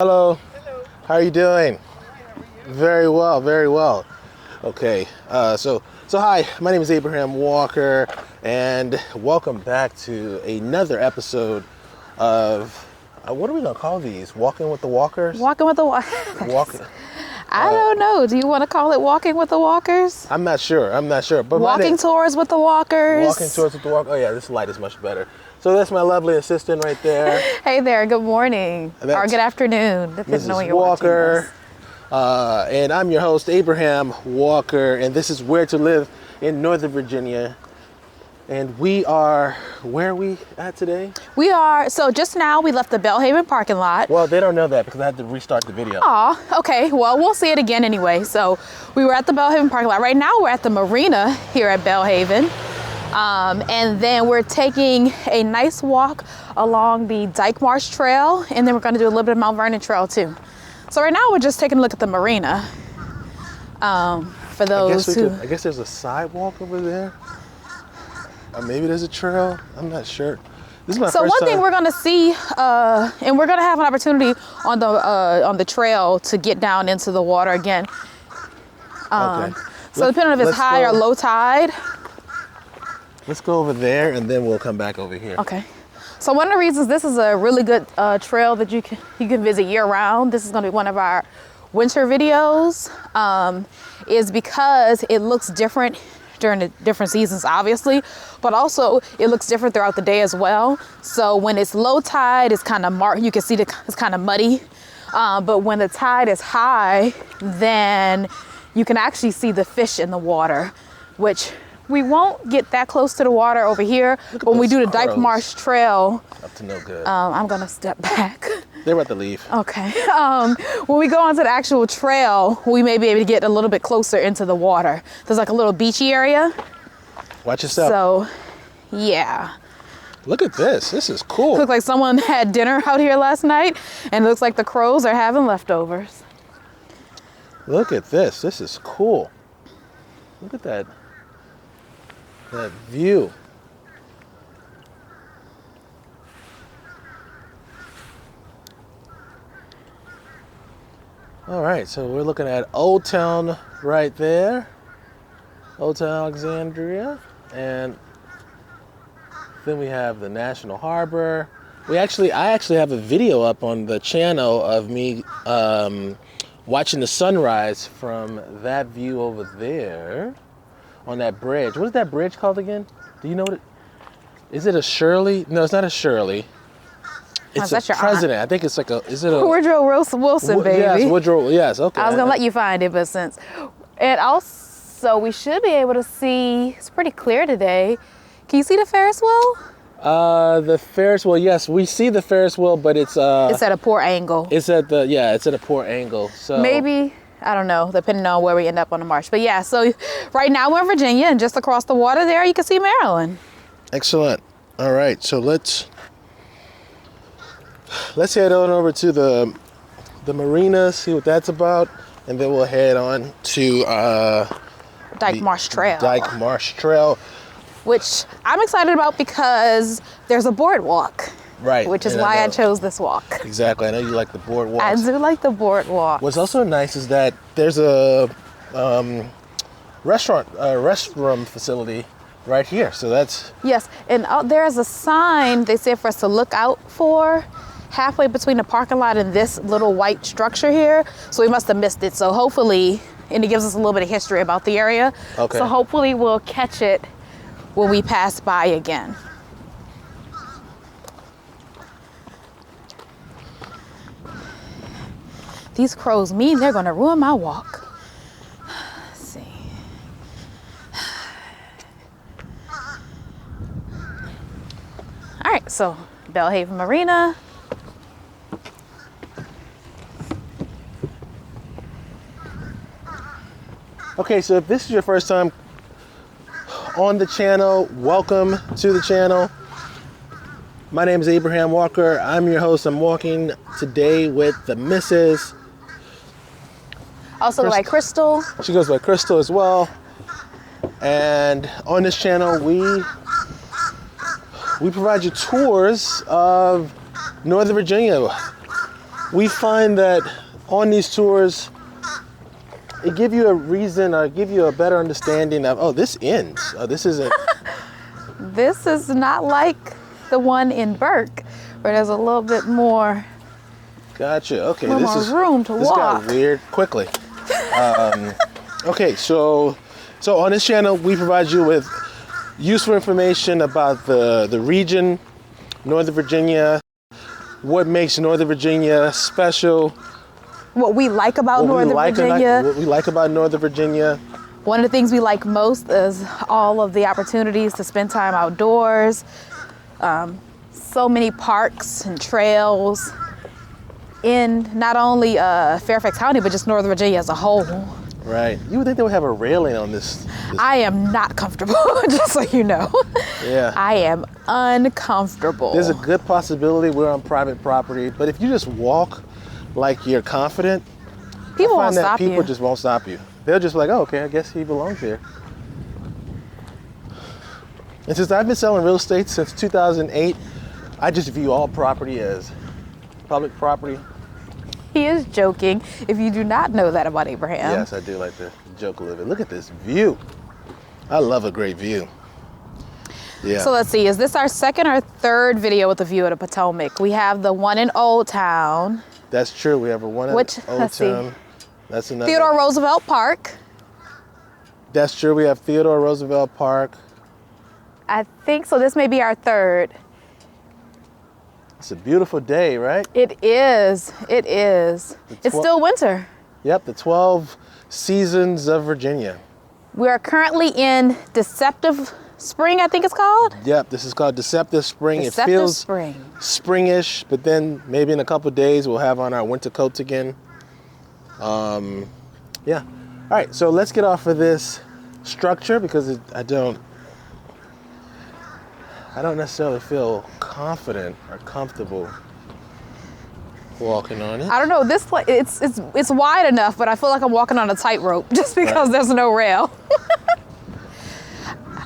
Hello. Hello. How are you doing? Hi, how are you? Very well, very well. Okay, so hi, my name is Abraham Walker, and welcome back to another episode of, what are we gonna call these? Walking with the Walkers? Walking with the Walkers. Walking. I don't know. Do you want to call it Walking with the Walkers? I'm not sure. But Walking tours with the Walkers. Walking tours with the Walkers. Oh yeah, this light is much better. So that's my lovely assistant right there. Hey there. Good morning or good afternoon, depending on when Mrs. you're Walker. watching this. And I'm your host, Abraham Walker, and this is Where to Live in Northern Virginia. And we are, where are we at today? We are, so just now we left the Belhaven parking lot. Well, they don't know that because I had to restart the video. Aw, okay. Well, we'll see it again anyway. So we were at the Belhaven parking lot. Right now we're at the marina here at Belhaven. And then we're taking a nice walk along the Dyke Marsh trail. And then we're going to do a little bit of Mount Vernon trail too. So right now we're just taking a look at the marina. For those I guess there's a sidewalk over there. Or maybe there's a trail. I'm not sure. This is my So first one time. thing we're gonna see, and we're gonna have an opportunity on the trail to get down into the water again. Okay. So depending on if it's high or low tide. Let's go over there and then we'll come back over here. Okay. So one of the reasons this is a really good trail that you can visit year round. This is gonna be one of our winter videos, is because it looks different during the different seasons, obviously, but also it looks different throughout the day as well. So when it's low tide, it's kind of you can see it's kind of muddy. But when the tide is high, then you can actually see the fish in the water, which we won't get that close to the water over here. When we do the Dyke Marsh trail, Up to no good. I'm gonna step back. They're about to leave. Okay. When we go onto the actual trail, we may be able to get a little bit closer into the water. There's like a little beachy area. Watch yourself. So, yeah. Look at this. This is cool. Looks like someone had dinner out here last night, and it looks like the crows are having leftovers. Look at this. This is cool. Look at that view. All right, so we're looking at Old Town right there. Old Town Alexandria. And then we have the National Harbor. I actually have a video up on the channel of me watching the sunrise from that view over there on that bridge. What is that bridge called again? Do you know what it is? It a Shirley? No, it's not a Shirley. It's a president. I think it's like is it a Woodrow Wilson, baby. Yes, Woodrow. Yes, okay. I was gonna let you find it, but and also we should be able to see. It's pretty clear today. Can you see the Ferris wheel? The Ferris wheel. Yes, we see the Ferris wheel, but it's at a poor angle. It's at a poor angle. So maybe, I don't know, depending on where we end up on the marsh. But yeah, so right now we're in Virginia, and just across the water there, you can see Maryland. Excellent. All right, so let's head on over to the marina, see what that's about, and then we'll head on to Dyke Marsh Trail. Dyke Marsh Trail, which I'm excited about because there's a boardwalk. Right. Which is why I chose this walk. Exactly. I know you like the boardwalk. I do like the boardwalk. What's also nice is that there's a restroom facility right here. So that's... Yes, and there's a sign they said for us to look out for halfway between the parking lot and this little white structure here. So we must have missed it. So hopefully, and it gives us a little bit of history about the area. Okay. So hopefully we'll catch it when we pass by again. These crows mean they're gonna ruin my walk. Let's see. All right, so Belle Haven Marina. Okay, so if this is your first time on the channel, welcome to the channel. My name is Abraham Walker. I'm your host. I'm walking today with the missus. Also by Crystal. She goes by Crystal as well. And on this channel, we provide you tours of Northern Virginia. we find that on these tours, it give you a reason or give you a better understanding of, oh, this ends. Oh, this isn't. This is not like the one in Burke, where there's a little bit more. Gotcha. Okay, More room to this walk. got weird quickly. Okay, so on this channel, we provide you with useful information about the region, Northern Virginia, what makes Northern Virginia special, What we like about Northern Virginia. what we like about Northern Virginia. One of the things we like most is all of the opportunities to spend time outdoors. So many parks and trails in not only Fairfax County, but just Northern Virginia as a whole. Right. You would think they would have a railing on this. I am not comfortable, just so you know. Yeah. I am uncomfortable. There's a good possibility we're on private property, but if you just walk like you're confident, People I won't find that stop people you. just won't stop you. They'll just be like, oh, okay, I guess he belongs here. And since I've been selling real estate since 2008, I just view all property as public property. He is joking. If you do not know that about Abraham. Yes, I do like to joke a little bit. Look at this view. I love a great view. Yeah. So let's see, is this our second or third video with a view of the Potomac? We have the one in Old Town. That's true. We have a one in Which, Old let's see. Town. That's another. Theodore Roosevelt Park. That's true. We have Theodore Roosevelt Park. I think so. This may be our third. It's a beautiful day, right? It is. It is. It's still winter. Yep, the 12 seasons of Virginia. We are currently in Deceptive Spring, I think it's called. Yep, this is called Deceptive Spring. Deceptive It feels Spring. springish, but then maybe in a couple of days we'll have on our winter coats again. Yeah. All right, so let's get off of this structure because I don't necessarily feel confident or comfortable walking on it. I don't know. This place, it's wide enough, but I feel like I'm walking on a tightrope just because Right. there's no rail.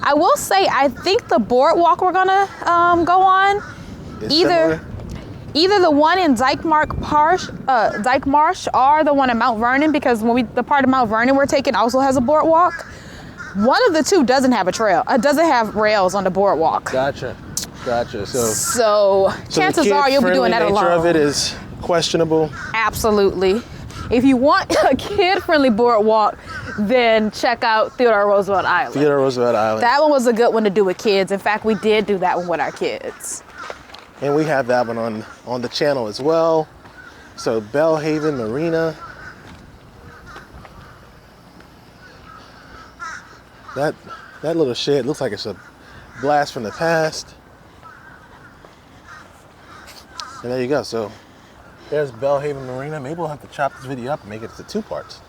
I will say, I think the boardwalk we're gonna go on, It's either similar. either the one in Dyke Marsh or the one in Mount Vernon, because the part of Mount Vernon we're taking also has a boardwalk. One of the two doesn't have a trail. It doesn't have rails on the boardwalk. Gotcha. So chances the are you'll be doing that kid-friendly nature alone. of it is questionable. Absolutely. If you want a kid-friendly boardwalk, then check out Theodore Roosevelt Island. Theodore Roosevelt Island. That one was a good one to do with kids. In fact, we did do that one with our kids. And we have that one on the channel as well. So Belle Haven Marina. That little shed looks like it's a blast from the past. And there you go. So there's Belle Haven Marina. Maybe we'll have to chop this video up and make it into 2 parts.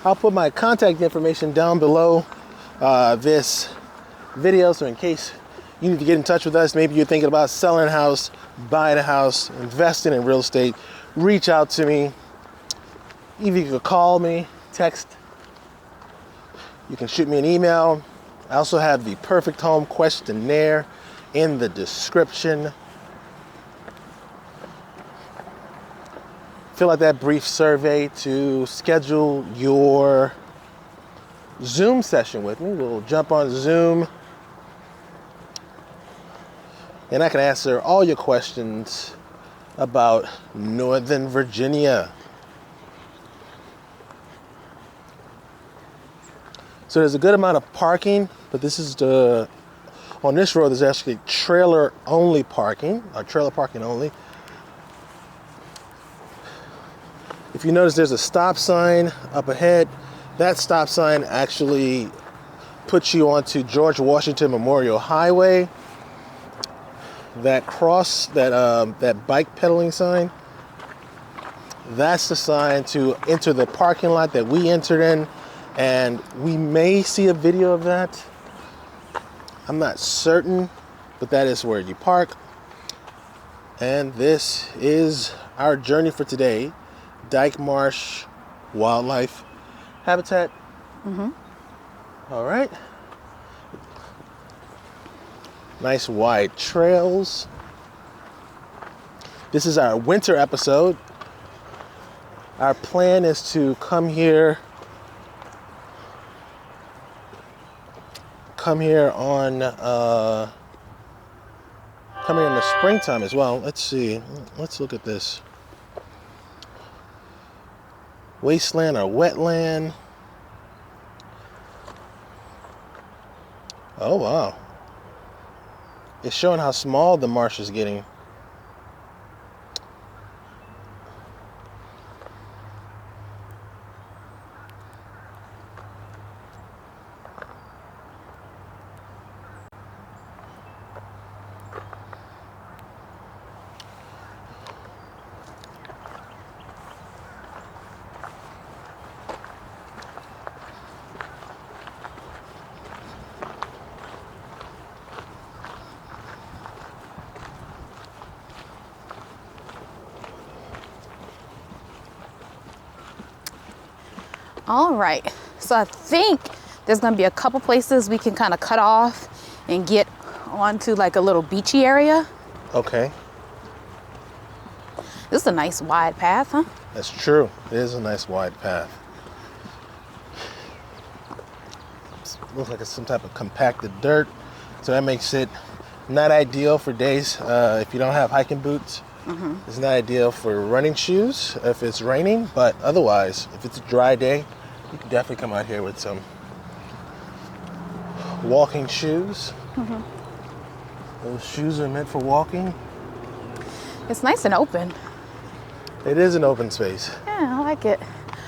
I'll put my contact information down below this video, so in case you need to get in touch with us, maybe you're thinking about selling a house, buying a house, investing in real estate, reach out to me. Either you could call me, text, you can shoot me an email. I also have the Perfect Home questionnaire in the description. Fill out that brief survey to schedule your Zoom session with me. We'll jump on Zoom and I can answer all your questions about Northern Virginia. So there's a good amount of parking, but this is on this road there's actually trailer parking only. If you notice, there's a stop sign up ahead. That stop sign actually puts you onto George Washington Memorial Highway. That that bike pedaling sign, that's the sign to enter the parking lot that we entered in, and we may see a video of that. I'm not certain, but that is where you park. And this is our journey for today. Dyke Marsh Wildlife Habitat. All right. Nice wide trails. This is our winter episode. Our plan is to come here on come here in the springtime as well. Let's see. Let's look at this. Wasteland or wetland. Oh wow. It's showing how small the marsh is getting. All right, so I think there's gonna be a couple places we can kind of cut off and get onto like a little beachy area. Okay. This is a nice wide path, huh? That's true. It is a nice wide path. Looks like it's some type of compacted dirt, so that makes it not ideal for days if you don't have hiking boots. It's not ideal for running shoes if it's raining, but otherwise, if it's a dry day, you can definitely come out here with some walking shoes. Those shoes are meant for walking. It's nice and open. It is an open space. Yeah, I like it.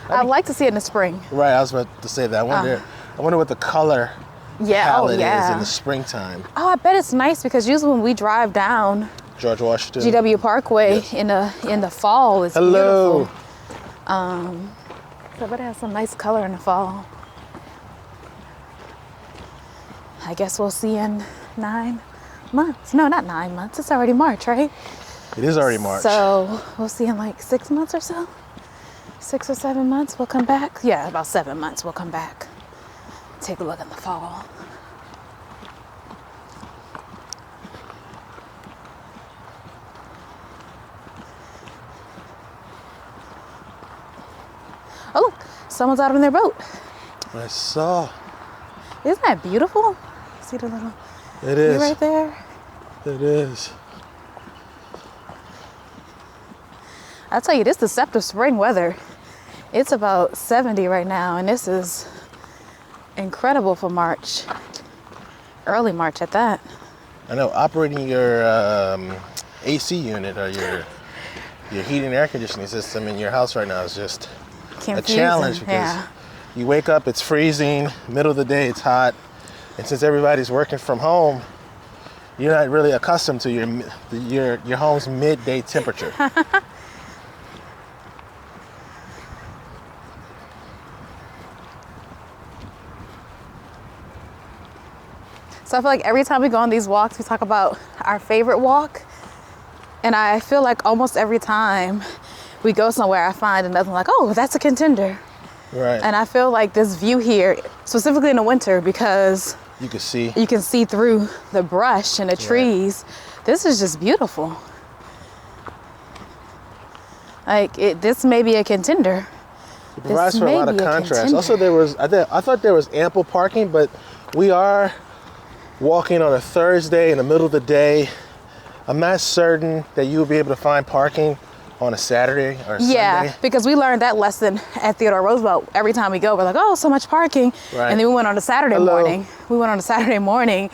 I'd like to see it in the spring. Right, I was about to say that. I wonder what the color palette is in the springtime. Oh, I bet it's nice because usually when we drive down George Washington. GW Parkway in the fall, it's Hello. beautiful. So I bet it has some nice color in the fall. I guess we'll see in 9 months. No, not 9 months. It's already March, right? It is already March. So we'll see in like 6 months or so. 6 or 7 months we'll come back. Yeah, about 7 months we'll come back. Take a look in the fall. Oh, look, someone's out on their boat. I saw. Isn't that beautiful? See the little It is. right there? It is. I'll tell you, this deceptive spring weather. It's about 70 right now, and this is incredible for March. Early March at that. I know operating your AC unit or your heating and air conditioning system in your house right now is just a challenge because you wake up, it's freezing, middle of the day, it's hot. And since everybody's working from home, you're not really accustomed to your home's midday temperature. So I feel like every time we go on these walks, we talk about our favorite walk. And I feel like almost every time we go somewhere, I find another like, oh, that's a contender. Right. And I feel like this view here, specifically in the winter, because you can see through the brush and the trees. This is just beautiful. Like this may be a contender. It provides for a lot of contrast. Also, I thought there was ample parking, but we are walking on a Thursday in the middle of the day. I'm not certain that you'll be able to find parking on a Saturday or a Sunday. Yeah, because we learned that lesson at Theodore Roosevelt. Every time we go, we're like, oh, so much parking. Right. And then we went on a Saturday morning. We went on a Saturday morning,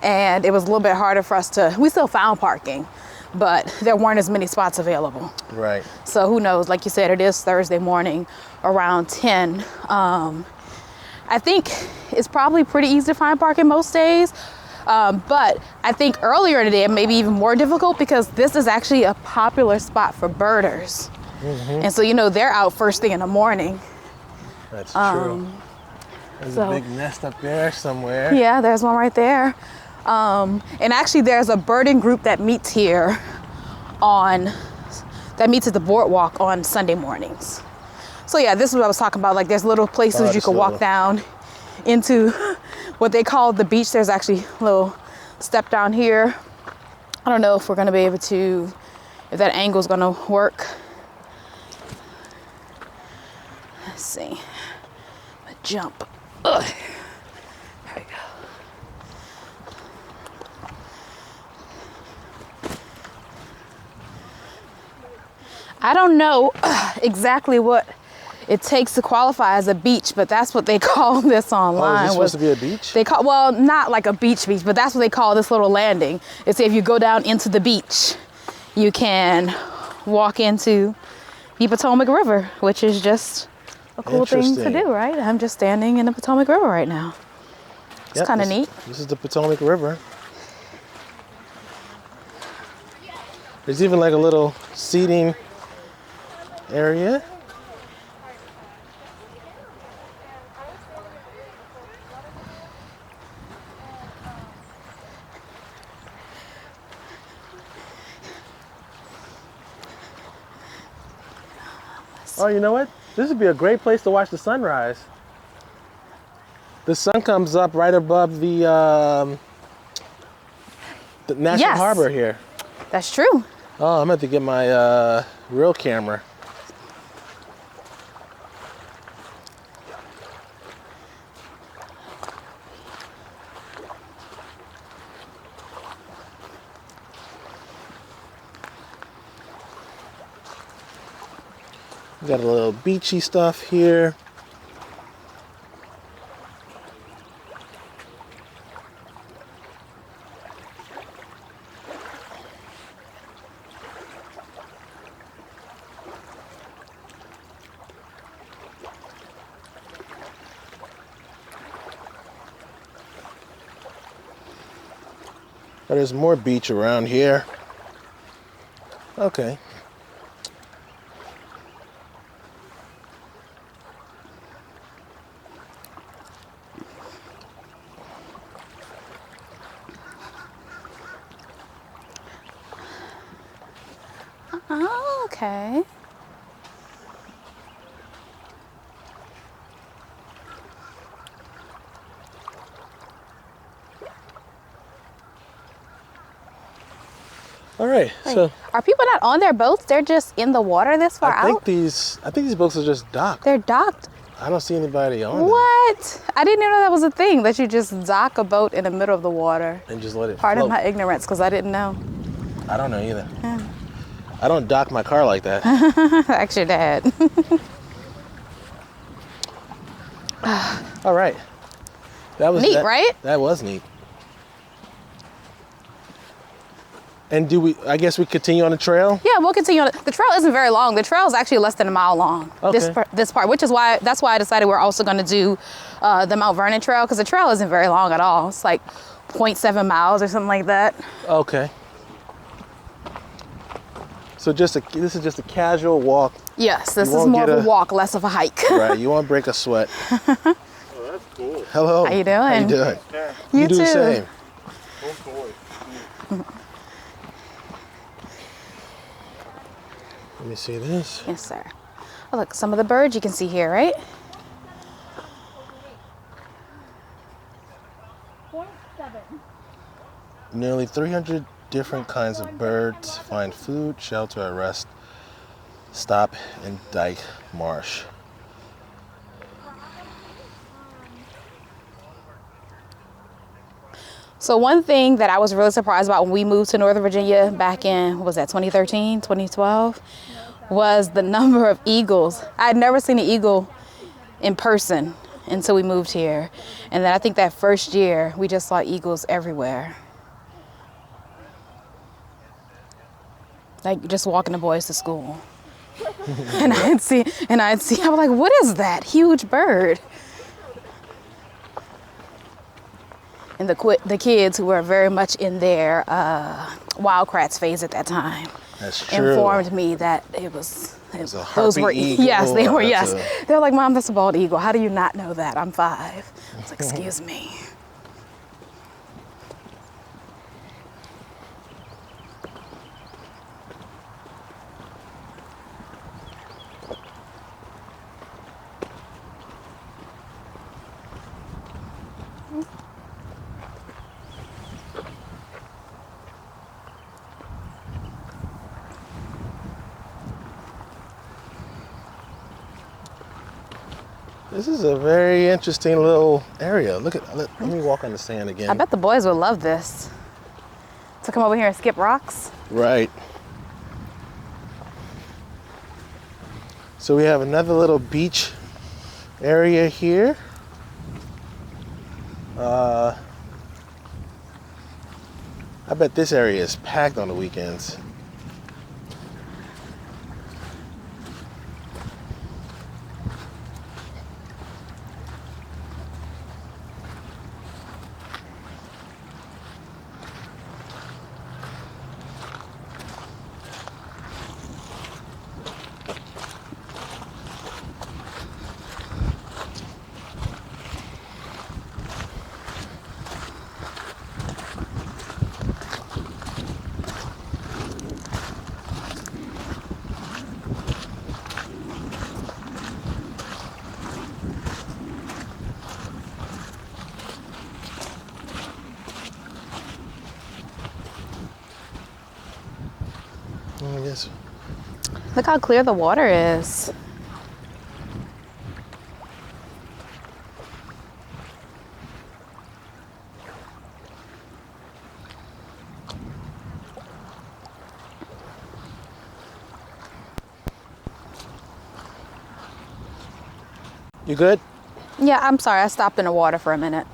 and it was a little bit harder for us to, we still found parking, but there weren't as many spots available. Right. So who knows? Like you said, it is Thursday morning around 10. I think it's probably pretty easy to find parking most days. But I think earlier in the day, it may be even more difficult because this is actually a popular spot for birders. And so, they're out first thing in the morning. That's true. There's a big nest up there somewhere. Yeah, there's one right there. And actually there's a birding group that meets here that meets at the boardwalk on Sunday mornings. So yeah, this is what I was talking about. Like there's little places you can walk down into what they call the beach. There's actually a little step down here. I don't know if we're gonna be able to, if that angle's gonna work. Let's see. Jump. Ugh. There we go. I don't know exactly what it takes to qualify as a beach, but that's what they call this online. Oh, is this supposed to be a beach? They call, well, not like a beach, but that's what they call this little landing. It's if you go down into the beach, you can walk into the Potomac River, which is just a cool thing to do, right? I'm just standing in the Potomac River right now. It's kind of neat. This is the Potomac River. There's even like a little seating area. Oh, you know what? This would be a great place to watch the sunrise. The sun comes up right above the National Harbor here. That's true. Oh, I'm going to have to get my real camera. We got a little beachy stuff here. There's more beach around here. Okay. Oh, okay. All right. Wait, so are people not on their boats? They're just in the water this far out? I think these boats are just docked. They're docked. I don't see anybody on them. What? I didn't even know that was a thing, that you just dock a boat in the middle of the water. And just let it Pardon float. my ignorance, because I didn't know. I don't know either. Yeah. I don't dock my car like that. Ask your dad. All right. That was neat, right? That was neat. And I guess we continue on the trail? Yeah, we'll continue on. The trail isn't very long. The trail is actually less than a mile long. Okay. This part, which is that's why I decided we're also going to do the Mount Vernon trail, because the trail isn't very long at all. It's like 0.7 miles or something like that. Okay. So this is just a casual walk. Yes, this is more of a walk, less of a hike. Right, you won't break a sweat. Oh, that's cool. Hello. How you doing? How you doing? Yeah. You do too. the same. Oh, boy. Let me see this. Yes, sir. Oh, look, some of the birds you can see here, right? Nearly 300 different kinds of birds find food, shelter, or rest. Stop in Dyke Marsh. So one thing that I was really surprised about when we moved to Northern Virginia back in, what was that, 2013, 2012, was the number of eagles. I had never seen an eagle in person until we moved here. And then I think that first year, we just saw eagles everywhere. Like just walking the boys to school. and I'd see, I was like, what is that huge bird? And the kids who were very much in their wildcrafts phase at that time, That's true. informed me that it was a those were harpy eagle. yes, they were That's yes. They're like, Mom, that's a bald eagle. How do you not know that? I'm 5. I was like, excuse me. This is a very interesting little area. Look at, let me walk on the sand again. I bet the boys would love this. To come over here and skip rocks. Right. So we have another little beach area here. I bet this area is packed on the weekends. I guess. Look how clear the water is. You good? Yeah, I'm sorry. I stopped in the water for a minute.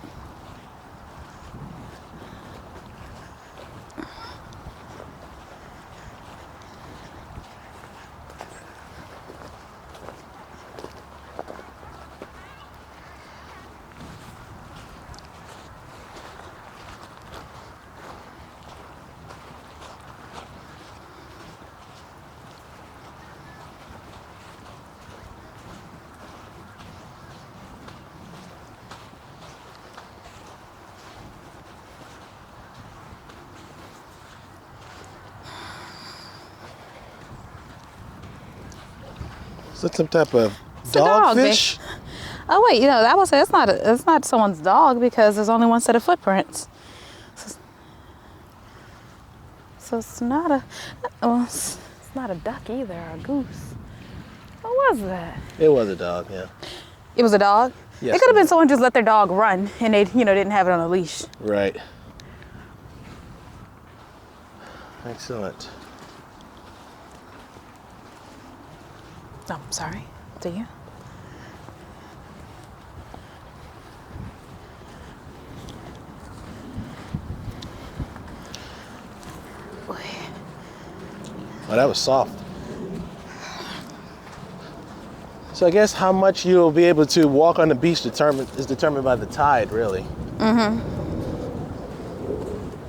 Is that some type of a dog, dogfish? Oh wait, that was it's not someone's dog because there's only one set of footprints. So it's not a it's not a duck either, or a goose. What was that? It was a dog, yeah. It was a dog? Yes, It could have it been was. someone just let their dog run and they didn't have it on a leash. Right. Excellent. Oh, sorry. Do you? Oh, that was soft. So I guess how much you'll be able to walk on the beach is determined by the tide, really.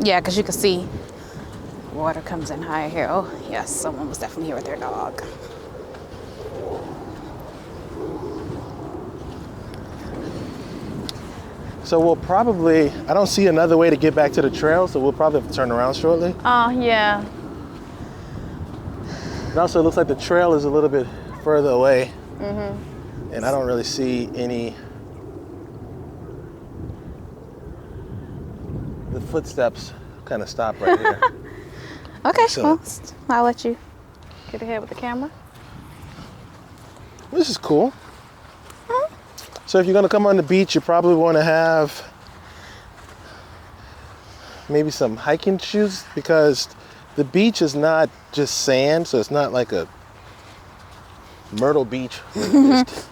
Yeah, because you can see water comes in higher here. Oh, yes, someone was definitely here with their dog. So we'll probably, I don't see another way to get back to the trail, so we'll probably have to turn around shortly. Oh, yeah. It also looks like the trail is a little bit further away. And I don't really see any, the footsteps kind of stop right here. Okay, Excellent. well, I'll let you get ahead with the camera. This is cool. So if you're gonna come on the beach, you probably wanna have maybe some hiking shoes because the beach is not just sand, so it's not like a Myrtle Beach where you just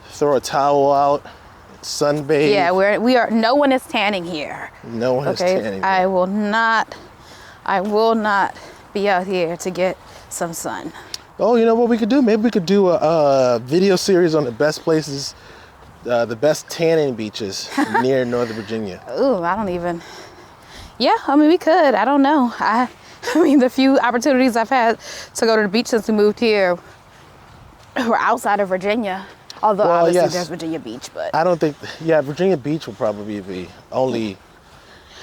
throw a towel out, sunbathe. Yeah, we are. No one is tanning here. No one is tanning. I will not be out here to get some sun. Oh, you know what we could do? Maybe we could do a video series on the best places, the best tanning beaches near Northern Virginia. Ooh, I don't even. Yeah, I mean we could. I don't know. I mean the few opportunities I've had to go to the beach since we moved here were outside of Virginia. Although Well, obviously yes. there's Virginia Beach, but I don't think, yeah, Virginia Beach will probably be the only.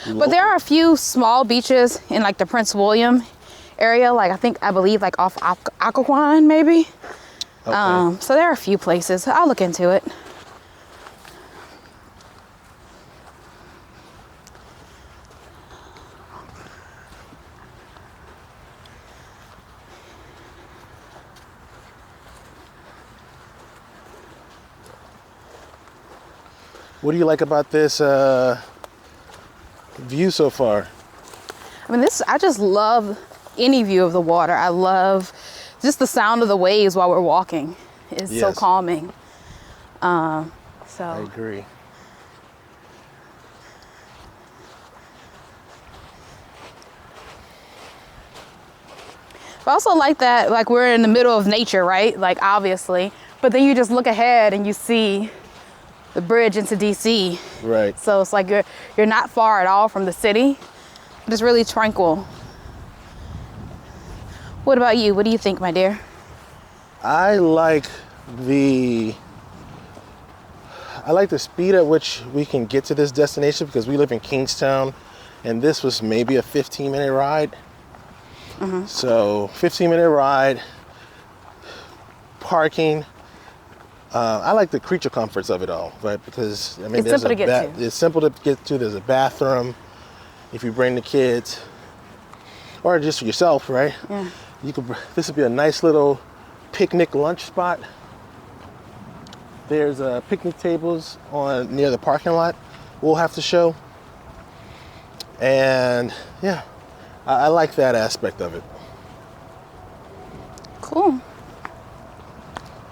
But there are a few small beaches in like the Prince William area, like I believe like off Occoquan maybe. Okay. So there are a few places. I'll look into it. What do you like about this view so far? I mean, I just love any view of the water. I love just the sound of the waves while we're walking. It's so Yes. calming. I agree. I also like that, like, we're in the middle of nature, right? Like, obviously. But then you just look ahead and you see the bridge into DC. Right. So it's like you're not far at all from the city. But it's really tranquil. What about you? What do you think, my dear? I like the speed at which we can get to this destination because we live in Kingstown and this was maybe a 15-minute ride. So 15-minute ride, parking. I like the creature comforts of it all, right? Because I mean, It's simple to get to. It's simple to get to. There's a bathroom if you bring the kids, or just yourself, right? Yeah. This would be a nice little picnic lunch spot. There's picnic tables near the parking lot. We'll have to show, and yeah. I like that aspect of it. Cool.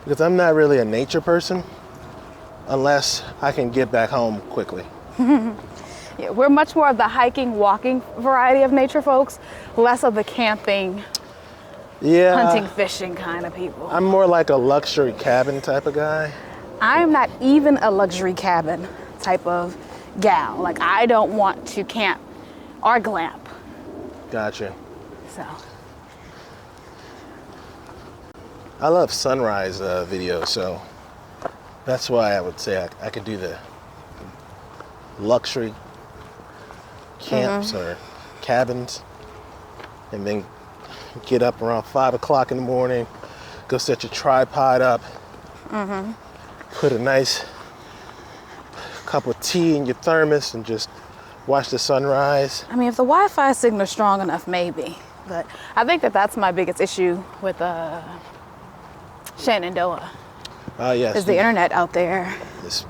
Because I'm not really a nature person unless I can get back home quickly. Yeah, we're much more of the hiking, walking variety of nature folks, less of the camping, Yeah. hunting, fishing kind of people. I'm more like a luxury cabin type of guy. I'm not even a luxury cabin type of gal. Like, I don't want to camp or glamp. Gotcha. So, I love sunrise videos, so that's why I would say I could do the luxury camps or cabins and then get up around 5 o'clock in the morning, go set your tripod up, put a nice cup of tea in your thermos and just watch the sunrise. I mean, if the Wi-Fi signal is strong enough, maybe. But I think that's my biggest issue with Shenandoah. Yes. Is the internet out there? It's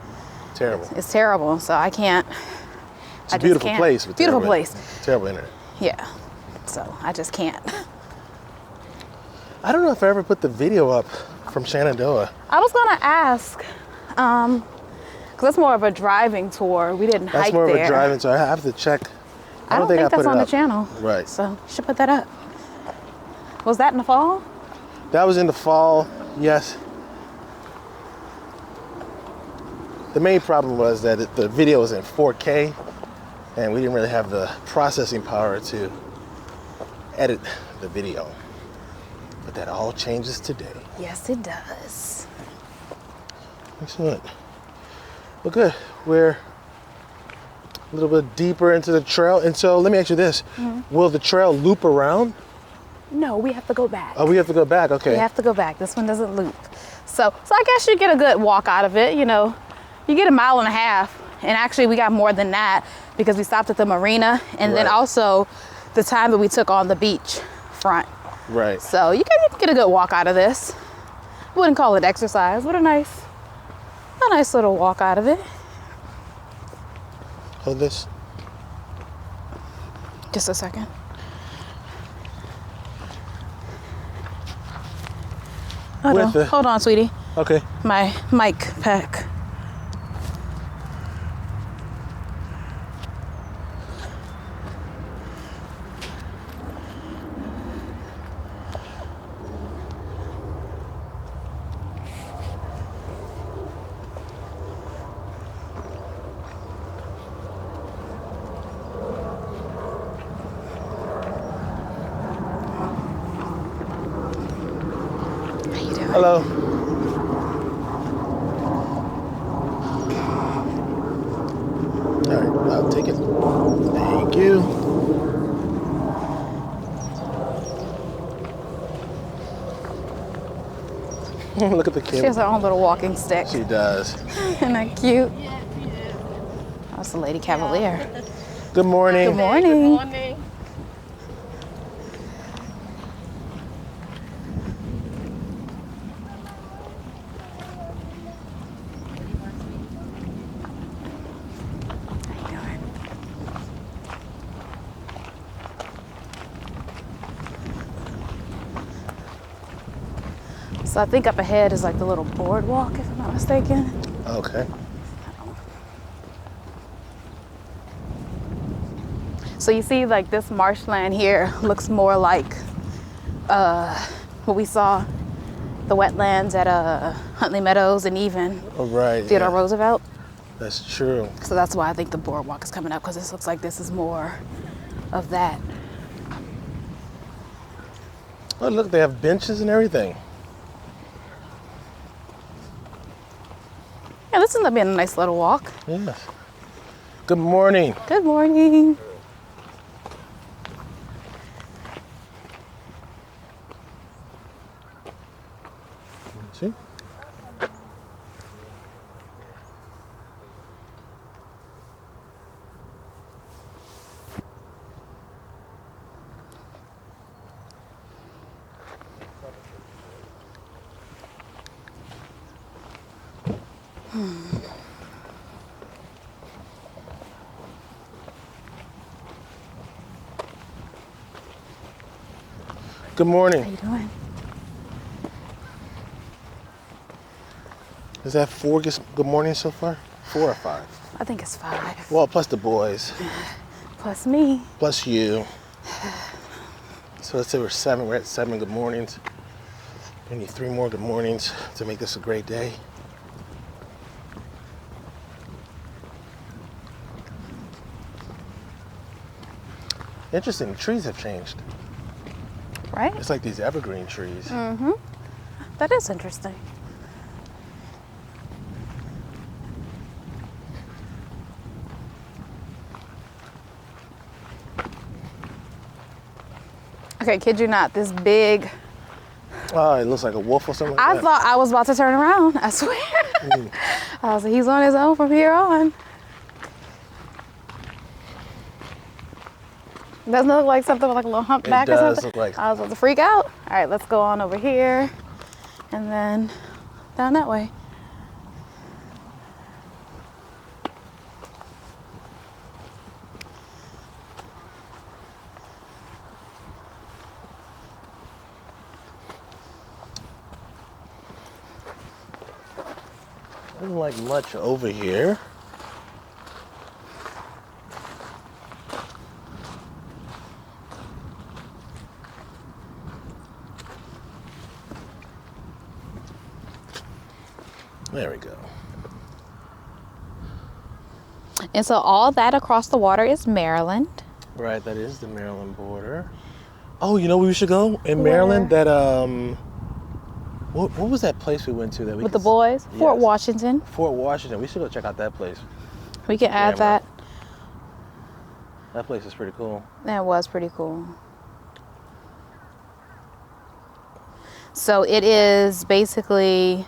terrible. It's terrible. So I can't. It's a beautiful place. With Beautiful terrible, place. Terrible internet. Yeah. So I just can't. I don't know if I ever put the video up from Shenandoah. I was gonna ask, because that's more of a driving tour. We didn't hike there. That's more of a driving, so I have to check. I don't think I put that's it on the up. channel. Right. So you should put that up. Was that in the fall? That was in the fall, yes. The main problem was that the video was in 4K and we didn't really have the processing power to edit the video. But that all changes today. Yes, it does. Excellent. Well, good. We're a little bit deeper into the trail. And so let me ask you this. Will the trail loop around? No, we have to go back. Oh, we have to go back. Okay. We have to go back. This one doesn't loop. So I guess you get a good walk out of it. You know, you get 1.5 miles. And actually we got more than that because we stopped at the marina and then Right. also the time that we took on the beach front. Right. So you can get a good walk out of this. Wouldn't call it exercise, but a nice little walk out of it. Hold this. Just a second. Hold on, sweetie. Okay. My mic pack. Hello. All right, I'll take it. Thank you. Look at the kid. She has her own little walking stick. She does. Isn't that cute? That's the Lady Cavalier. Good morning. Good morning. Good morning. So I think up ahead is like the little boardwalk, if I'm not mistaken. Okay. So you see like this marshland here looks more like what we saw, the wetlands at Huntley Meadows and even Oh, right. Theodore Yeah. Roosevelt. That's true. So that's why I think the boardwalk is coming up, because this looks like this is more of that. Oh, look, they have benches and everything. Yeah, this ends up being a nice little walk. Yes. Good morning. Good morning. See? Good morning. How you doing? Is that 4 good mornings so far? 4 or 5? I think it's 5. Well, plus the boys, Plus me. plus you. So let's say we're 7. We're at 7 good mornings. We need 3 more good mornings to make this a great day. Interesting, the trees have changed. Right? It's like these evergreen trees. That is interesting. Okay, kid you not, this big, Oh, it looks like a wolf or something like I that. thought I was about to turn around, I swear. I was like, he's on his own from here on. Doesn't it look like something with like a little humpback or does something? look like- I was about to freak out. All right, let's go on over here and then down that way. Doesn't like much over here. There we go. And so all that across the water is Maryland. Right, that is the Maryland border. Oh, you know where we should go? In Maryland, Where? that what was that place we went to that we With the could- boys, Fort Yes. Washington. Fort Washington. We should go check out that place. We can add that. That place is pretty cool. That was pretty cool. So it is basically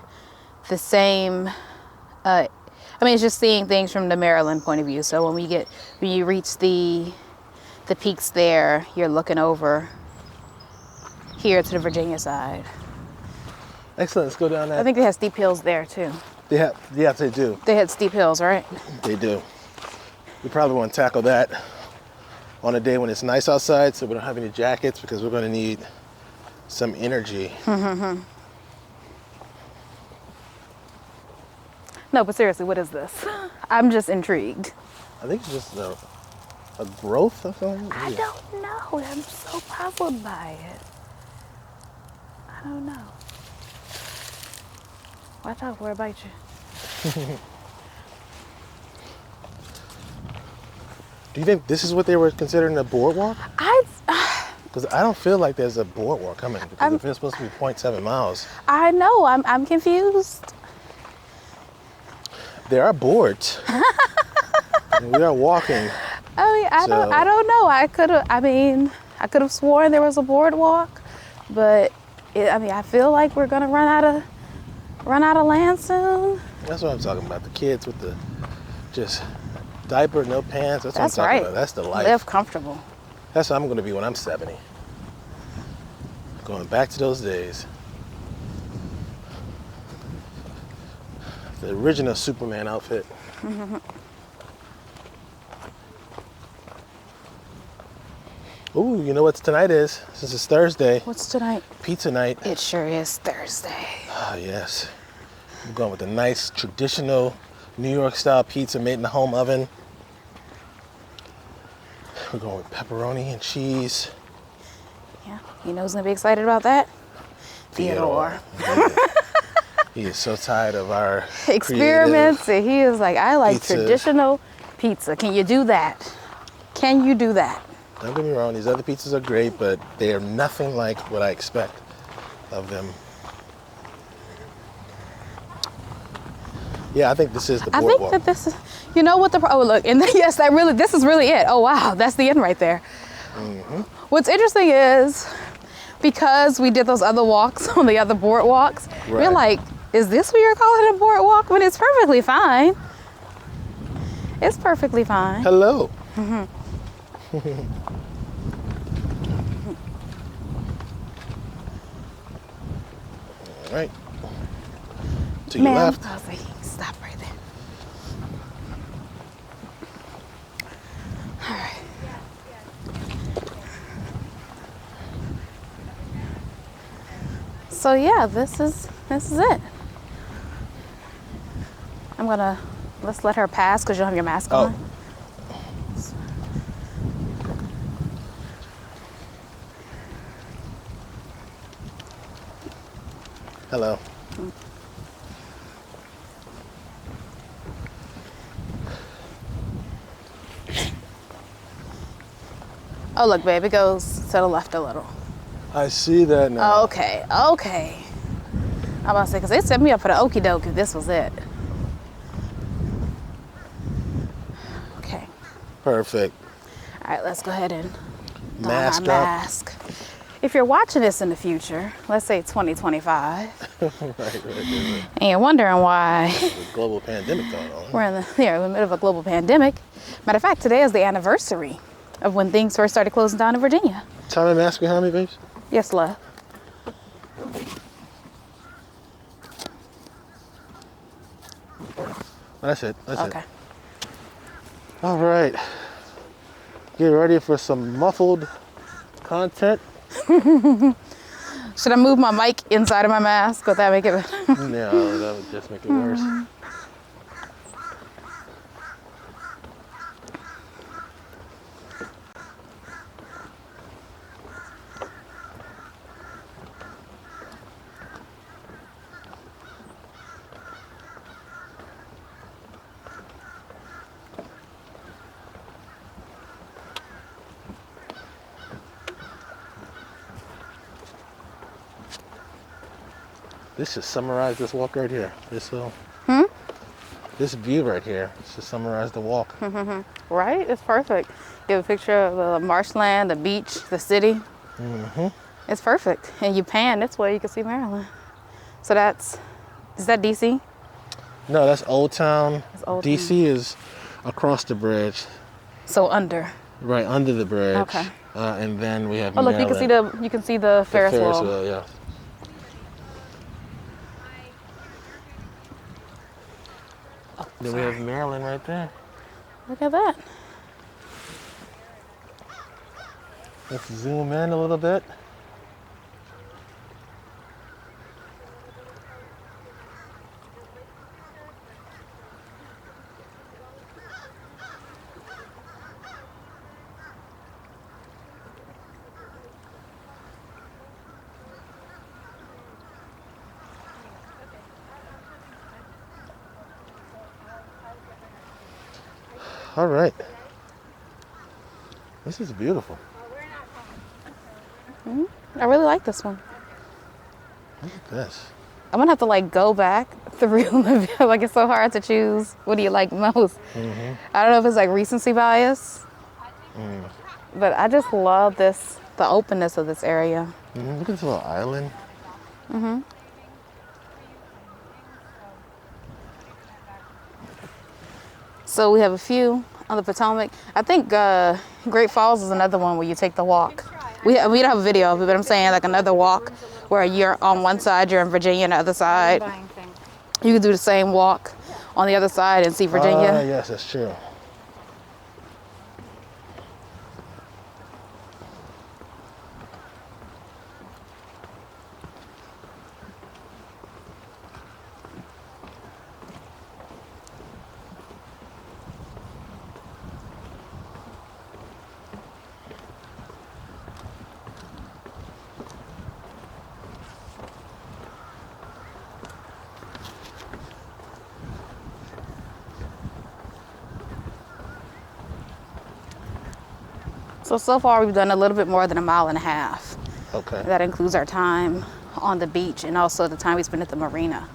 the same. I mean, it's just seeing things from the Maryland point of view. So when you reach the peaks there, you're looking over here to the Virginia side. Excellent. Let's go down that. I think they have steep hills there too. they have. Yes, they do. They had steep hills, right? They do. We probably want to tackle that on a day when it's nice outside, so we don't have any jackets because we're going to need some energy. No, but seriously, what is this? I'm just intrigued. I think it's just a growth of something. I don't know. I'm so puzzled by it. I don't know. Watch out before I bite you. Do you think this is what they were considering a boardwalk? Because I don't feel like there's a boardwalk coming. Because if it's supposed to be 0.7 miles, I know. I'm confused. there are boards. And we are walking. I mean, I don't know. I could have sworn there was a boardwalk, but I feel like we're gonna run out of land soon. That's what I'm talking about. The kids with the just diaper, no pants. That's what That's I'm talking right. about. That's the life. Live comfortable. That's what I'm going to be when I'm 70. Going back to those days. The original Superman outfit. Ooh, you know what tonight is? Since it's Thursday. What's tonight? Pizza night. It sure is Thursday. Ah, yes. I'm going with a nice traditional New York style pizza made in the home oven. We're going with pepperoni and cheese. Yeah, you know who's gonna be excited about that? Theodore. He is so tired of our Experiments, and he is like, I like pizza. traditional pizza. Can you do that? Can you do that? Don't get me wrong, these other pizzas are great, but they are nothing like what I expect of them. Yeah, I think this is the boardwalk. I think that this is, you know what oh look, and yes, this is really it. Oh wow, that's the end right there. Mm-hmm. What's interesting is, because we did those other walks on the other boardwalks, we're Right. like, is this what you're calling a boardwalk? When it's perfectly fine. It's perfectly fine. Hello. All right. To your Ma'am, left. I was like, stop right there. All right. So yeah, this is it. Let's let her pass because you don't have your mask on. Hello. Oh look, babe, it goes to the left a little. I see that now. Okay. I'm about to say, because they set me up for the okie doke if this was it. Okay. Perfect. All right, let's go ahead and don Mask our up. mask. If you're watching this in the future, let's say 2025, right. and you're wondering why There's a global pandemic going on. we're in the middle of a global pandemic. Matter of fact, today is the anniversary of when things first started closing down in Virginia. Tie my mask behind me, babes. Yes, love. That's it. That's Okay. it. All right. Get ready for some muffled content. Should I move my mic inside of my mask? Would that make it better? No, that would just make it worse. This should summarize this walk right here. This view right here should summarize the walk. Right? It's perfect. You have a picture of the marshland, the beach, the city. Mm-hmm. It's perfect. And you pan this way, you can see Maryland. So is that DC? No, that's Old Town. That's Old DC is across the bridge, So under. right under the bridge. Okay. And then we have Oh look, Maryland. you can see the Ferris wheel. Yeah. Oh, Then we have Maryland right there. Look at that. Let's zoom in a little bit. All right. This is beautiful. I really like this one. Look at this. I'm gonna have to go back through the video. It's so hard to choose. What do you like most? I don't know if it's recency bias, but I just love the openness of this area. Look at this little island. So we have a few on the Potomac. I think Great Falls is another one where you take the walk. We don't have a video of it, but I'm saying another walk where you're on one side, you're in Virginia, on the other side. You can do the same walk on the other side and see Virginia. Yes, that's true. So far we've done a little bit more than 1.5 miles. Okay. That includes our time on the beach and also the time we spent at the marina.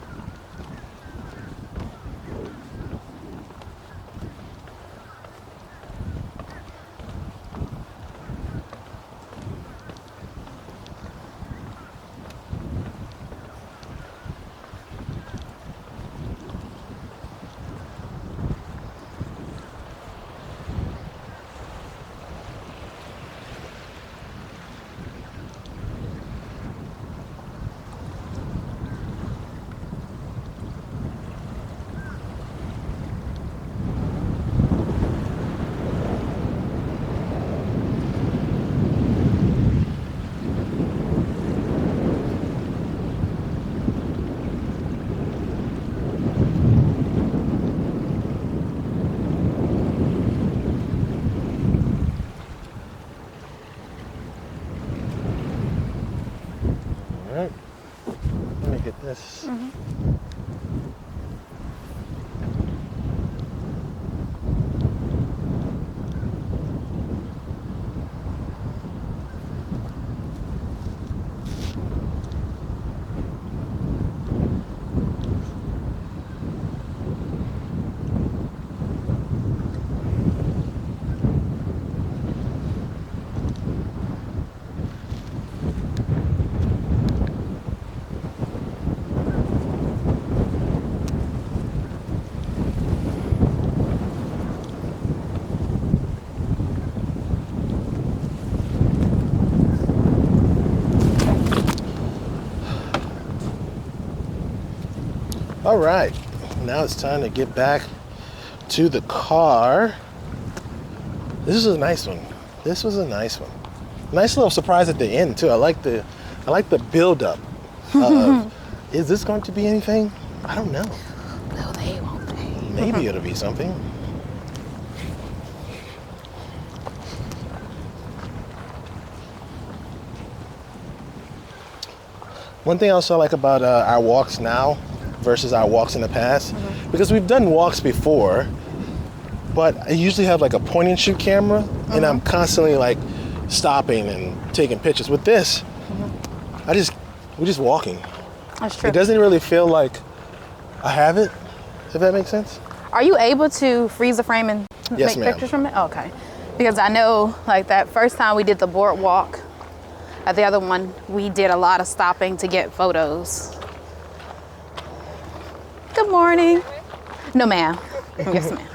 All right. Let me get this. All right, now it's time to get back to the car. This is a nice one. This was a nice one. Nice little surprise at the end too. I like the build up. Is this going to be anything? I don't know. Will they, won't they? Maybe it'll be something. One thing I also like about our walks now versus our walks in the past, because we've done walks before, but I usually have like a point and shoot camera, and I'm constantly like stopping and taking pictures. With this, we're just walking. That's true. It doesn't really feel like I have it, if that makes sense. Are you able to freeze the frame and Yes, make ma'am. pictures from it? Okay. Because I know like that first time we did the boardwalk, at the other one, we did a lot of stopping to get photos. Good morning. No, ma'am. Yes, ma'am.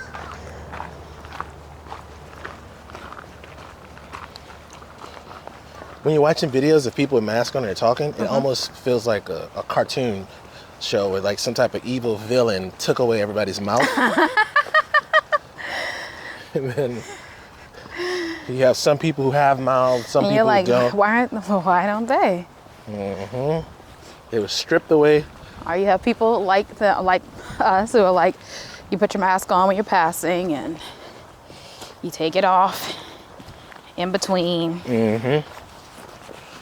When you're watching videos of people with masks on and they're talking, it almost feels like a cartoon show where like some type of evil villain took away everybody's mouth. And then you have some people who have mouths, some And people you're like, who don't. why don't they? It was stripped away. Or you have people like us who are like, you put your mask on when you're passing and you take it off in between.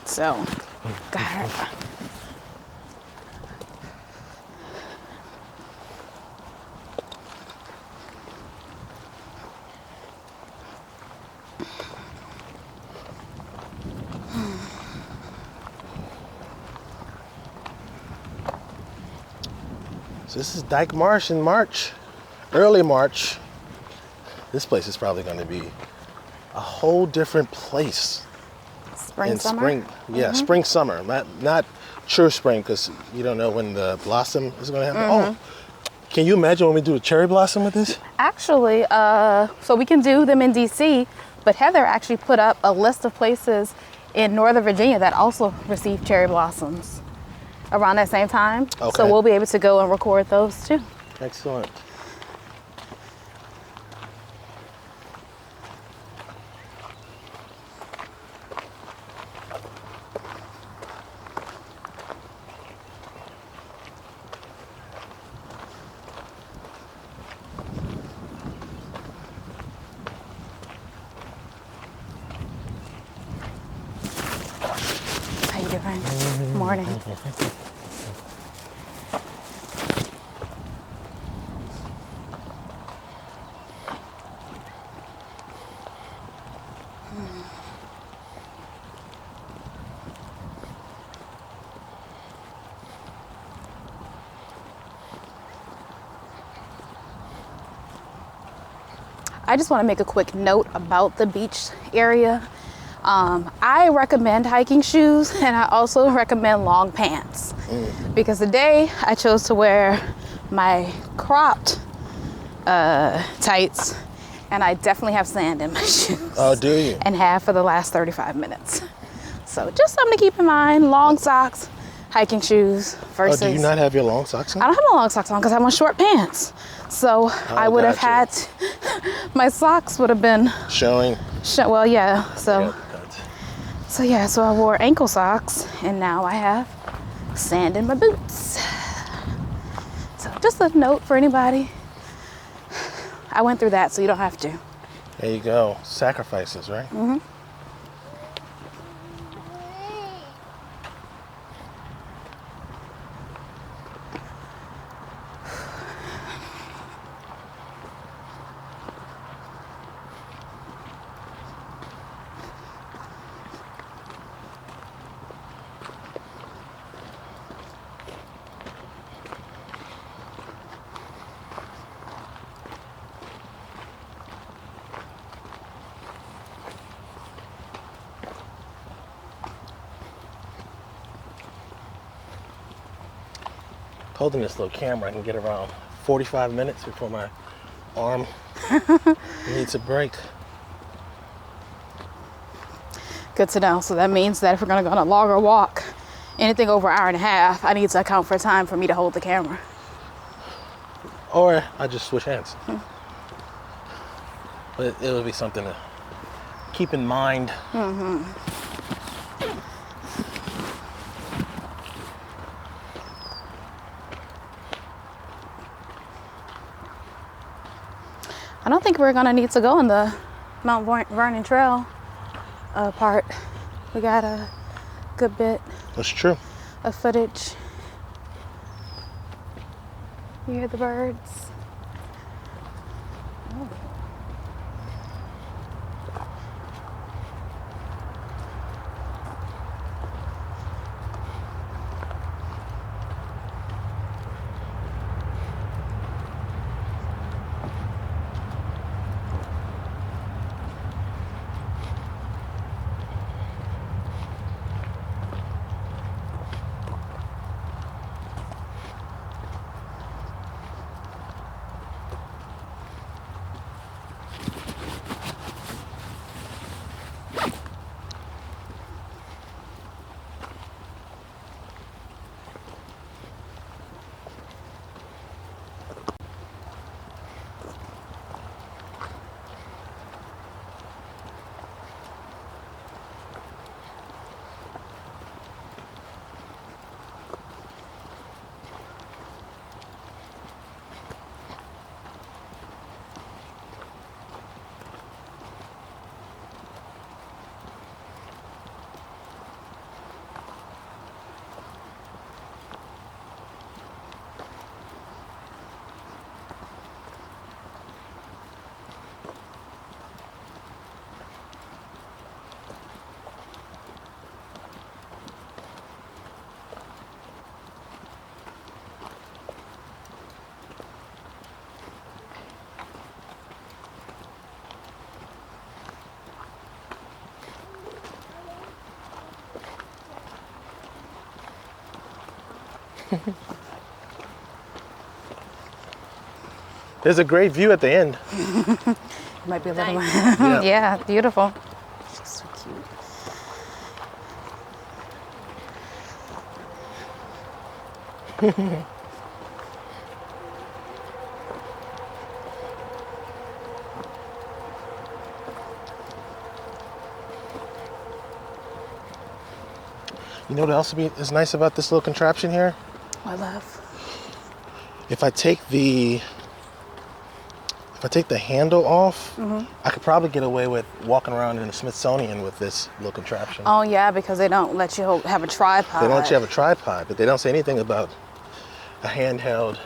So, God. So this is Dyke Marsh in March, early March. This place is probably going to be a whole different place. Spring, in summer? spring, yeah, spring, summer, not true spring, because you don't know when the blossom is going to happen. Oh, can you imagine when we do a cherry blossom with this? Actually, so we can do them in DC, but Heather actually put up a list of places in Northern Virginia that also receive cherry blossoms around that same time. Okay. So we'll be able to go and record those too. Excellent. How you doing? Morning. I just want to make a quick note about the beach area. I recommend hiking shoes, and I also recommend long pants because today I chose to wear my cropped tights, and I definitely have sand in my shoes. Oh, do you? And have for the last 35 minutes. So just something to keep in mind. Long socks, hiking shoes versus... Oh, do you not have your long socks on? I don't have my long socks on because I'm on short pants. So I would have had... my socks would have been... Showing? Well, yeah. Yeah, So I wore ankle socks, and now I have sand in my boots. So just a note for anybody. I went through that, so you don't have to. there you go. Sacrifices, right? Mm-hmm. Holding this little camera, I can get around 45 minutes before my arm needs a break. Good to know. So that means that if we're going to go on a longer walk, anything over an hour and a half, I need to account for time for me to hold the camera. Or I just switch hands. But it would be something to keep in mind. I don't think we're gonna need to go on the Mount Vernon Trail part. We got a good bit That's true. of footage. You hear the birds? Oh. There's a great view at the end. Might be a little Nice. more. Yeah, beautiful. She's so cute. You know what else is nice about this little contraption here? My love. If I take the handle off, I could probably get away with walking around in the Smithsonian with this little contraption. Oh yeah, because they don't let you have a tripod. They don't let you have a tripod, but they don't say anything about a handheld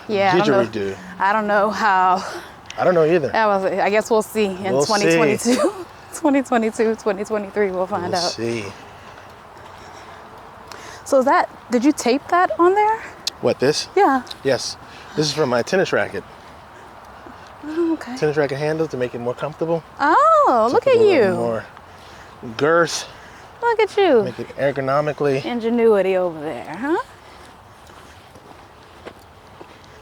yeah, didgeridoo. I don't know how. I don't know either. I guess we'll see in We'll 2022. see. 2022, 2023, we'll find We'll out. see. So did you tape that on there? What, this? Yeah. Yes. This is from my tennis racket. Oh, okay. Tennis racket handles to make it more comfortable. Oh, So look at put a little you. More girth. Look at you. Make it ergonomically. Ingenuity over there, huh?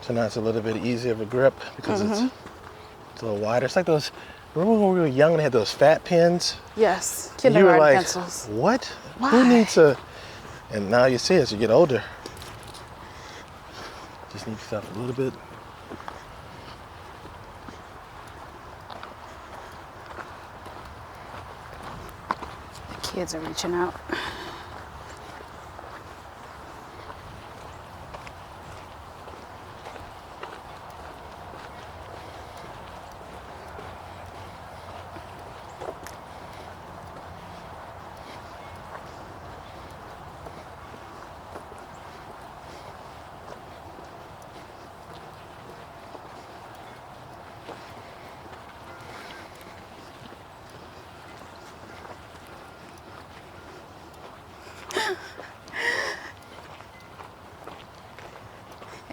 So now it's a little bit easier of a grip because it's a little wider. It's like those, remember when we were young and they had those fat pins? Yes, And you were kindergarten like, pencils. what? Why? Who needs a, and now you see as you get older, just need stuff a little bit. Kids are reaching out.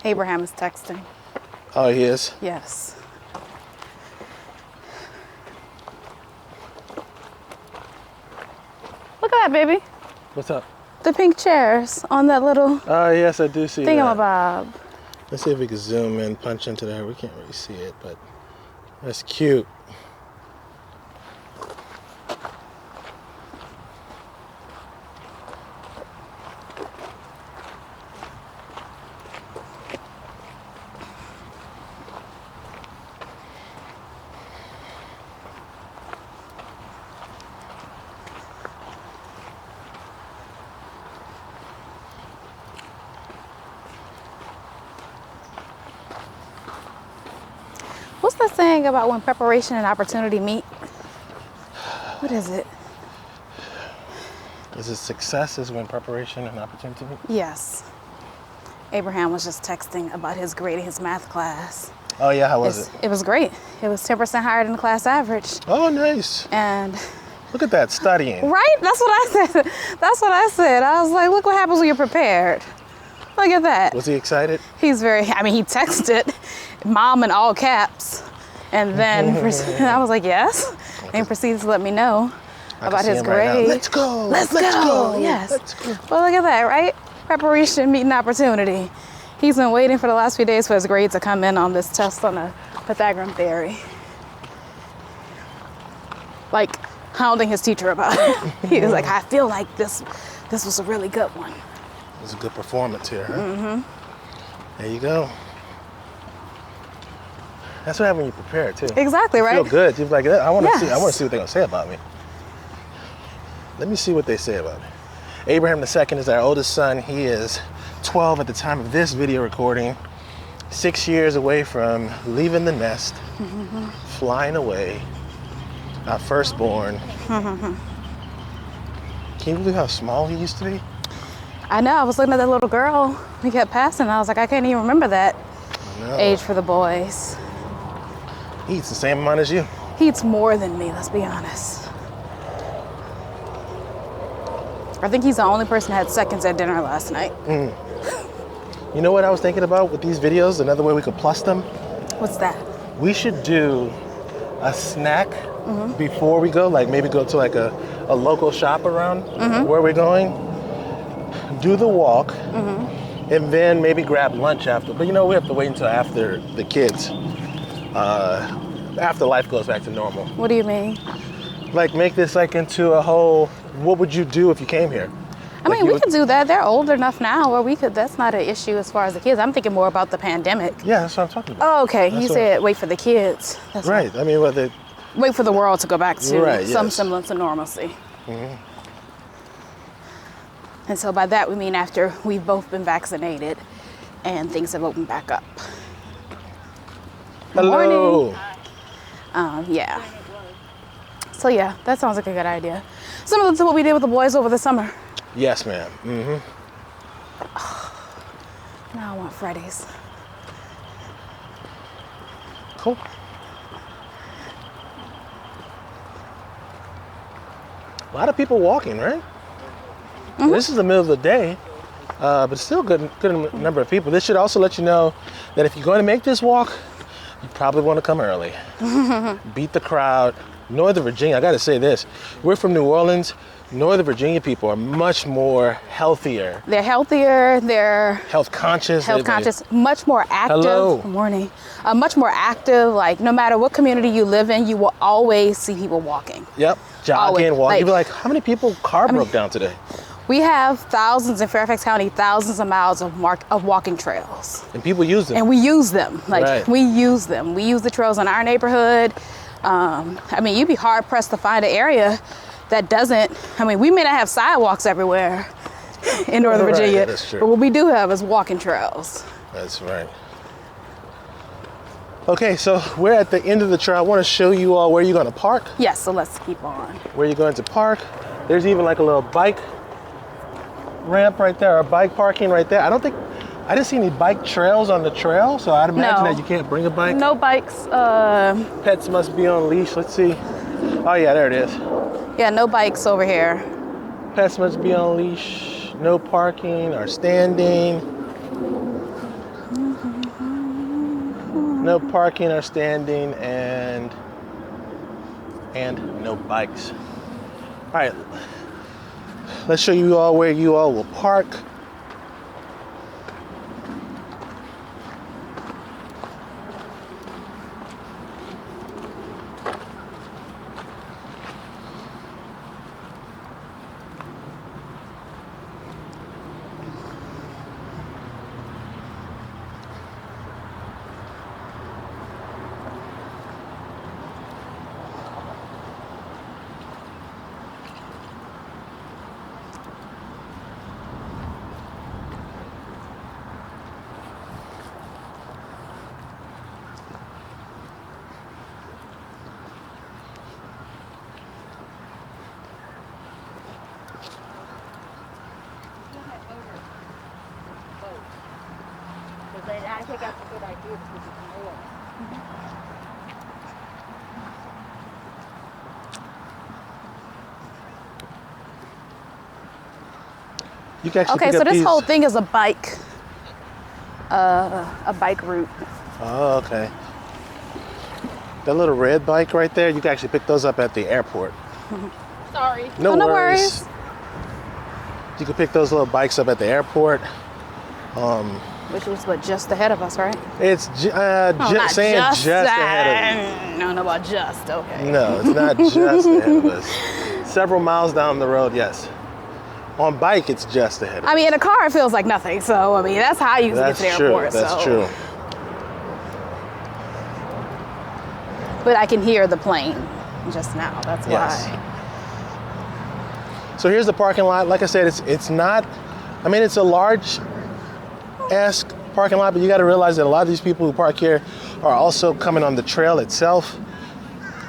Abraham is texting. Oh, he is? Yes. Look at that, baby. What's up? The pink chairs on that little Oh, yes, I do see that. thingamabob. Let's see if we can zoom in, punch into there. We can't really see it, but that's cute. What's that saying about when preparation and opportunity meet? What is it? Is it success is when preparation and opportunity meet? Yes. Abraham was just texting about his grade in his math class. Oh, yeah, how was it? It was great. It was 10% higher than the class average. Oh, nice. And Look at that, studying. right? That's what I said. That's what I said. I was like, look what happens when you're prepared. Look at that. Was he excited? He's very, I mean, he texted mom in all caps. And then I was like, yes. And proceeded to let me know I about can see his him right now. grade. Let's go. Let's go. Yes. Let's go. Well, look at that, right? Preparation, meeting opportunity. He's been waiting for the last few days for his grade to come in on this test on the Pythagorean theory. Like hounding his teacher about it. He was like, I feel like this was a really good one. It was a good performance here, huh? There you go. That's what happens when you prepare too. Exactly, You right? feel good. You're like, I want to see. I Yes. want to see what they're gonna say about me. Let me see what they say about me. Abraham II is our oldest son. He is 12 at the time of this video recording. 6 years away from leaving the nest, flying away. Our firstborn. Can you believe how small he used to be? I know, I was looking at that little girl. We kept passing. I was like, I can't even remember that No. age for the boys. He eats the same amount as you. He eats more than me, let's be honest. I think he's the only person that had seconds at dinner last night. You know what I was thinking about with these videos? Another way we could plus them? What's that? We should do a snack before we go, like maybe go to like a local shop around where we're going, do the walk, and then maybe grab lunch after. But you know, we have to wait until after the kids, after life goes back to normal. What do you mean? Like make this like into a whole, what would you do if you came here? I mean, we could do that. They're old enough now where we could, that's not an issue as far as the kids. I'm thinking more about the pandemic. Yeah, that's what I'm talking about. Oh, okay. That's You what- said wait for the kids. That's Right, I mean, whether, Wait for the world to go back to Right, some yes. semblance of normalcy. And so by that we mean after we've both been vaccinated and things have opened back up. hello. Morning. Yeah. So yeah, that sounds like a good idea. Similar to what we did with the boys over the summer. Yes, ma'am. Now I want Freddy's. Cool. A lot of people walking, right? This is the middle of the day, but still good number of people. This should also let you know that if you're going to make this walk, you probably want to come early. Beat the crowd. Northern Virginia, I got to say this. We're from New Orleans. Northern Virginia people are much more healthier. They're healthier, they're Health conscious. much more active. Hello. Good morning. Much more active. Like no matter what community you live in, you will always see people walking. Yep. Jogging, Always. walking. Like- You'd be like, how many people car broke down today? We have thousands in Fairfax County, thousands of miles of walking trails. And people use them. And we use them. Like Right. we use them. We use the trails in our neighborhood. I mean, you'd be hard pressed to find an area that doesn't. I mean, we may not have sidewalks everywhere in Northern Right, Virginia, that's true. but what we do have is walking trails. That's right. Okay, so we're at the end of the trail. I want to show you all where you're going to park. Yes, so let's keep on. Where you're going to park. There's even like a little bike ramp right there, or bike parking right there. I didn't see any bike trails on the trail, so I'd imagine No. that you can't bring a bike. No bikes. Pets must be on leash. Let's see. Oh yeah, there it is. Yeah, no bikes over here. Pets must be on leash. No parking or standing. No parking or standing, and no bikes. All right, let's show you all where you all will park. I think that's a good idea because it's more. You can actually Okay, pick so up this these. whole thing is a bike route. Oh, okay. That little red bike right there, you can actually pick those up at the airport. Sorry. No, Oh, no worries. worries. You can pick those little bikes up at the airport. Which was what, just ahead of us, right? It's Not saying just ahead I don't know about just, okay. of you. No, it's not just ahead of us. Several miles down the road, yes. On bike, it's just ahead of us. I mean, in a car, it feels like nothing. So, I mean, that's how you get to the airport. That's so. true. But I can hear the plane just now. That's Yes. why. So here's the parking lot. Like I said, it's not, I mean, it's a large-esque parking lot, but you got to realize that a lot of these people who park here are also coming on the trail itself.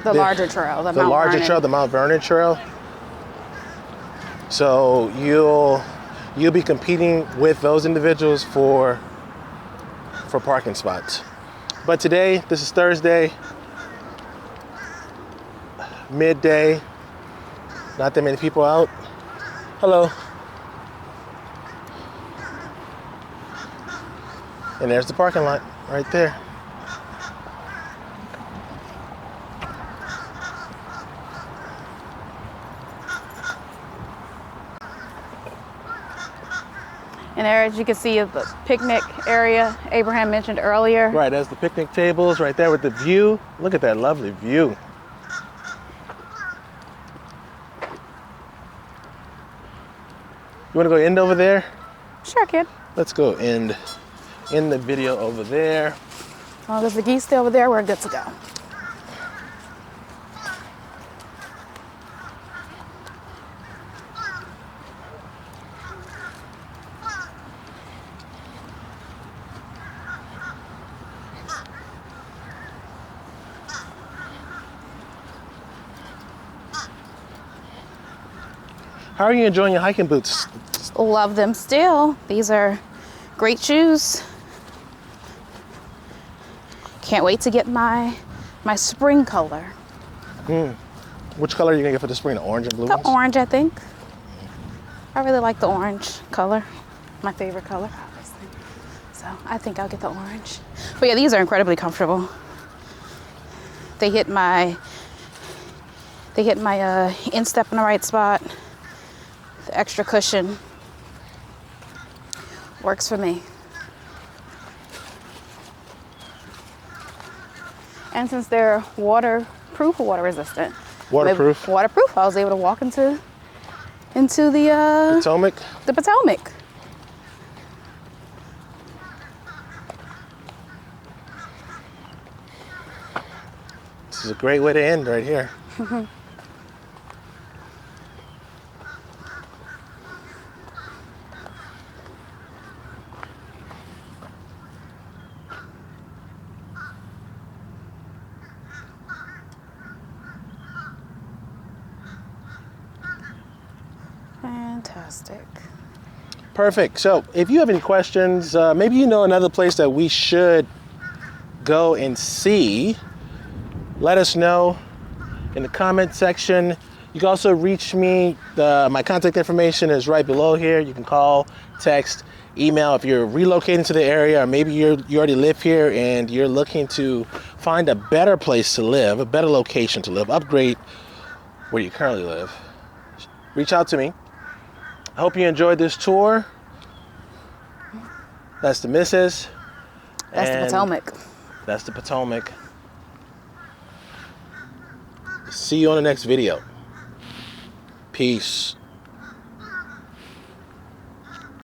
The larger trail, the Mount larger Vernon. trail, the Mount Vernon trail. So you'll be competing with those individuals for parking spots. But today, this is Thursday, midday. Not that many people out. Hello. And there's the parking lot right there. And there, as you can see, is the picnic area Abraham mentioned earlier. Right, there's the picnic tables right there with the view. Look at that lovely view. You want to go end over there? Sure, kid. Let's go end the video over there. As long as the geese stay over there, we're good to go. How are you enjoying your hiking boots? Love them still. These are great shoes. Can't wait to get my spring color. Which color are you gonna get for the spring? The orange and blue The ones? orange, I think. I really like the orange color. My favorite color, obviously. So I think I'll get the orange. But yeah, these are incredibly comfortable. They hit my instep in the right spot. The extra cushion works for me. And since they're waterproof or water resistant? Waterproof. Waterproof. I was able to walk into the Potomac. The Potomac. This is a great way to end right here. Fantastic. Perfect. So if you have any questions, maybe you know another place that we should go and see, let us know in the comment section. You can also reach me. My contact information is right below here. You can call, text, email if you're relocating to the area, or maybe you already live here and you're looking to find a better place to live, a better location to live, upgrade where you currently live. Reach out to me. I hope you enjoyed this tour. That's the missus. That's the Potomac. That's the Potomac. See you on the next video. Peace.